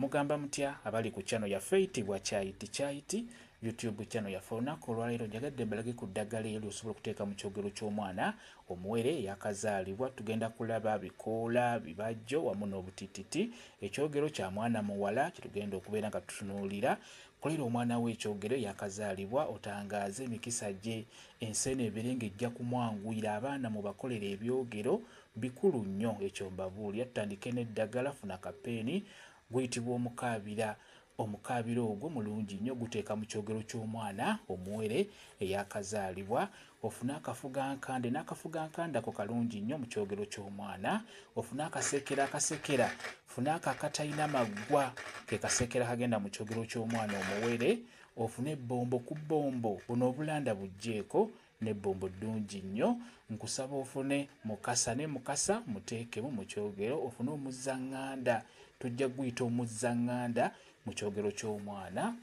mugamba mutya abali ku channel ya Faitibwa Chaiti YouTube channel ya olunaku olwaleero njagadde mbalage ku ddagala eryo osobola okuteeka mu kyogero ky'omwana omuwere yakazaalibwa. Tugenda kulaba bikoola, bibajjo wamu n'obutititi. Ekyogero kya mwana muwala kitugenda okubeera nga tutunuulira. Kolera omwana w'ekyogero yakazaalibwa otangaaze emikisa gye. Ensene ebirenge ejja kumwanguyira. Abaana mu bakolera ebyogero bikulu nnyo. Ekyo mbabuulira. Tutandike n'eddagala. Funa kapeeni guyitibwa omukaabira. Omukaabira ogwo mulungi nnyo guteeka mu kyogero ky'omwana omuwere eyakazaalibwa. Ofuna akafugankande n'akafugankande ako kalungi nnyo mu kyogero ky'omwana. Ofuna akasekera. Funa akatalina maggwa ke kasekera kagenda mu kyogero ky'omwana omuwere. Ofune ebbombo ku bbombo buno obulanda bugjeeko n'ebbombo ddungi nnyo. Nkusaba ofune mukasa ne mukasa muteekemu mu kyogero. Ofune omuzzaŋŋanda tujja guyita omuzzaŋŋanda mu kyogero ky'omwana.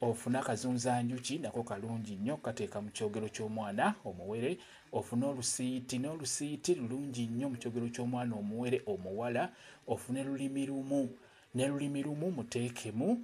Ofuna akazunzanjuki nako kalungi nnyo kateeka mu kyogero ky'omwana omuwere. Ofune olusiiti n'olusiiti lulungi nnyo mu kyogero ky'omwana omuwere omuwala. Ofune lulimi lumu ne lulimi lumu muteekemu.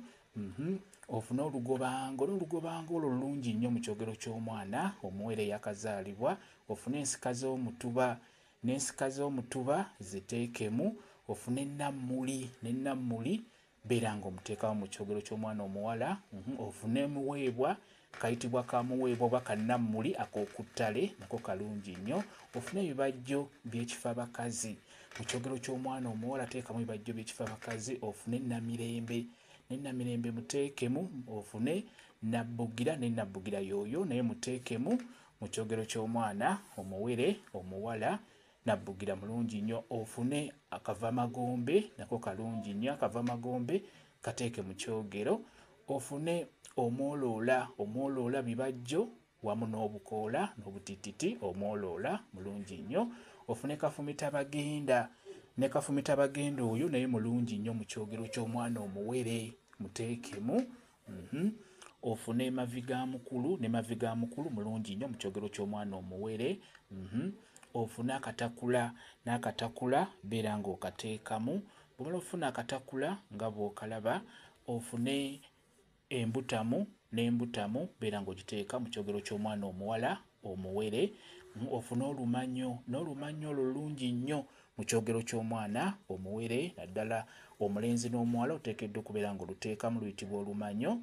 Ofune olugobango n'olugobango olwo lulungi nnyo mu kyogero ky'omwana omuwere yakazaalibwa. Ofune ensika z'omutuba n'ensika z'omutuba ziteekemu. Ofune nammuli n'enammuli beera ng'omuteekawo mu kyogero ky'omwana omuwala. Ofune muweebwa kayitibwa kamuweebwa oba kannammuli ak'okuttale nako kalungi nnyo. Ofune ebibajjo by'ekifabakazi mu kyogero ky'omwana omuwala teekamu ebibajjo by'ekifabakazi. Ofune namirembe n'enamirembe muteekemu. Ofune nabbugira n'enabbugira yooyo naye muteekemu mu kyogero ky'omwana omuwere omuwala. Nabbugira mulungi nnyo. Ofune akavamagombe nako kalungi nnyo. Akavamagombe kateeke mu kyogero. Ofune omwoloola bibajjo wamu n'obukoola n'obutititi. Omwoloola mulungi nnyo. Ofune kafumitabagenda ne kafumitabagenda oyo naye mulungi nnyo mu kyogero ky'omwana omuwere muteekemu. Ofune mavigamukulu ne mavigamukulu mulungi nnyo mu kyogero ky'omwana omuwere. Ofune akatakula n'akatakula beera ng'okateekamu. Bw'omala ofuna akatakula nga bw'okalaba. Ofune embutamu n'embutamu beera ng'ogiteeka mu kyogero ky'omwana omuwala omuwere. Ofune olumanyo n'olumanyo olwo lulungi nnyo mu kyogero ky'omwana omuwere. Naddala omulenzi n'omuwala oteekeddwa okubeera ng'oluteekamu luyitibwa olumanyo.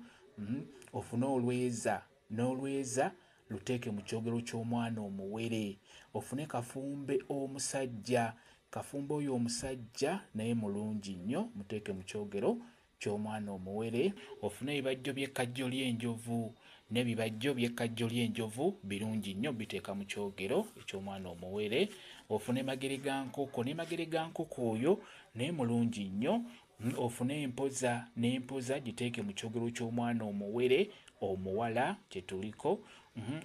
Ofune olweza n'olweza luteeke mu kyogero ky'omwana omuwere. Ofune kafumbe omusajja. Kafumbe oyo omusajja naye mulungi nnyo muteeke mu kyogero ky'omwana omuwere. Ofune ebibajjo by'ekkajjo ly'enjovu n'ebibajjo by'ekkajjo ly'enjovu birungi nnyo biteeka mu kyogero eky'omwana omuwere. Ofune magere ga nkoko ne magere ga nkoko oyo naye mulungi nnyo. Ofune empoza n'empoza giteeke mu kyogero ky'omwana omuwere omuwala kyetuliko.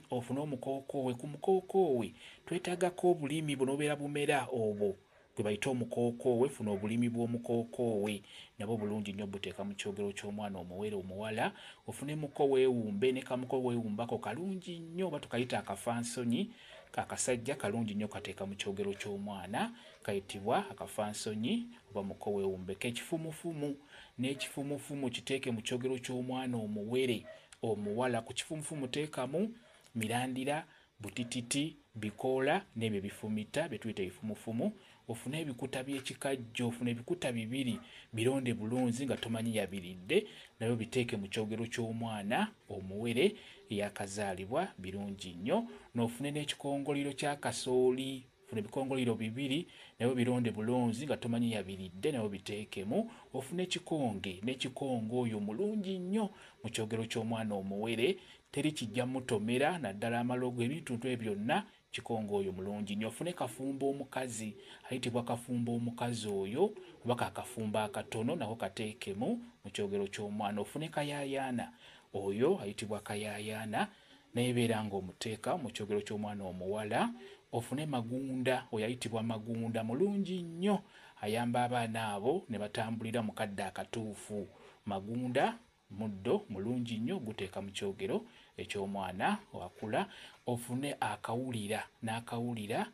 Ofune omukookoowe. Ku mukookoowe twetaagako obulimi bunobeera bumera obwo gwe bayita omukookoowe. Funa obulimi bw'omukookoowe nabwo bulungi nnyo buteeka mu kyogero ky'omwana omuwere omuwala. Ofune muko weewumbe ne kamuko weewumbako kalungi nnyo oba tukayita akafansonyi kakasajja kalungi nnyo kateeka mu kyogero ky'omwana kayitibwa akafansonyi oba muko weewumbe. K'ekifumufumu n'ekifumufumu kiteeke mu kyogero ky'omwana omuwere omuwala. Ku kifumufumu teekamu mirandira, butititi, bikoola n'ebyo bifumita bye tuyita ebifumufumu. Ofune ebikuta by'ekikajjo. Ofune ebikuta bibiri bironde bulungi nga tomanyi yabiridde nabyo biteeke mu kyogero ky'omwana omuwere eyakazaalibwa birungi nnyo. N'ofune n'ekikongoliro kya kasooli. Ofune ebikongoliro bibiri nabyo bironde bulungi nga tomanyi yabiridde nabyo biteekemu. Ofune ekikonge n'ekikonge oyo mulungi nnyo mu kyogero ky'omwana omuwere. Teri kijja mutomera naddala amalogo ebintu ebyo byonna kikonge oyo mulungi nnyo. Ofune kafumba omukazi ayitibwa kafumba omukazi oyo oba kakafumba akatono nako kateekemu mu kyogero ky'omwana. Ofune kayaayaana oyo ayitibwa kayaayaana naye beera ng'omuteeka mu kyogero ky'omwana omuwala. Ofune magunda oyo ayitibwa magunda mulungi nnyo ayamba abaana abo ne batambulira mu kadde akatuufu. Magunda muddo mulungi nnyo guteeka mu kyogero eky'omwana wakula. Ofune akawulira n'akawulira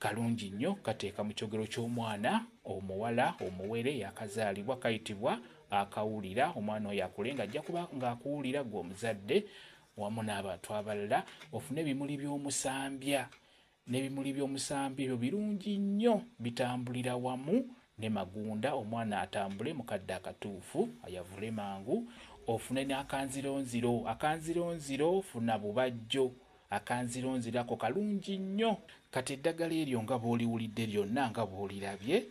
kalungi nnyo kateeka mu kyogero ky'omwana omuwala omuwere yakazaalibwa kayitibwa akawulira. Omwana oyo akule ng'ajja kuba ng'akuwulira gwe omuzadde wamu n'abantu abalala, ofune ebimuli by'omusambya. N'ebimuli by'omusambya ebyo birungi nnyo, bitambulira wamu ne magunda, omwana atambule mu kadde akatuufu ayavule mangu. Ofune n'akanzironziro. Akanzironziro funa bubajjo. Akanzironziro ako kalungi nnyo. Kati eddagala eryo nga bw'oliwulidde lyonna nga bw'olirabye,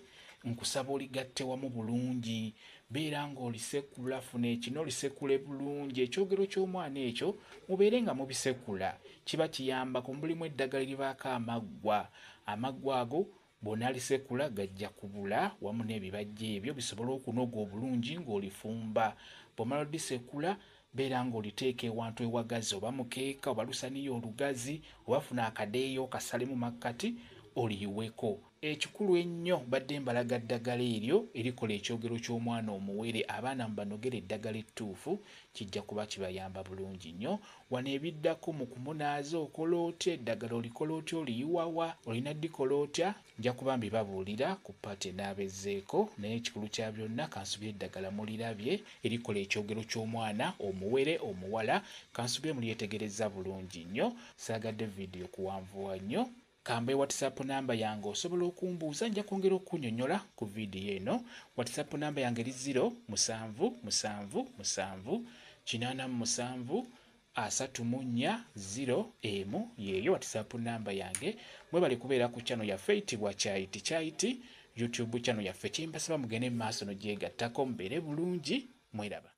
nkusaba oligatte wamu bulungi. Beera ng'olisekula, funa ekino olisekule bulungi. Ekyogero ky'omwana ekyo mubeere nga mubisekula. Kiba kiyambako, mulimu eddagala eribaako amaggwa. Amaggwa ago bw'onaalisekula gajja kubula wamu n'ebibajje ebyo bisobole okunoga obulungi ng'olifumba. Bw'omala odisekula beera ng'oliteeka ewantu ewagazi, oba mukeeka oba lusaniya olugazi, oba funa akadeeyo kasalemu makkati oliyiweko. Ekikulu ennyo badde mbalaga ddagala eryo erikola ekyogero ky'omwana omuwere. Abaana mubanogera eddagala ettuufu, kijja kuba kibayamba bulungi nnyo. Wano ebiddako mu kumunaaza okola otya, eddagala olikola otya, oliyiwawa, olina ddikola otya, nja kuba mbibabuulira ku paati enaabezeeko. Naye ekikulu kya byonna kansubire eddagala mulirabye erikola ekyogero ky'omwana omuwere omuwala. Kansubire mulyetegereza bulungi nnyo. Saagadde vidiyo kuwanvuwa nnyo. Kambe WhatsApp namba yange osobola okumbuuza, nja kwongera okunyonnyola ku vidiyo eno. WhatsApp namba yange eri 0777873401 yeeyo WhatsApp namba yange. Mwebale kubeera ku channel yaffe eyitibwa Kyayiti, YouTube channel yaffe. Kyembasaba mugende mu maaso n'ogyegattako mubeere bulungi. Mweraba.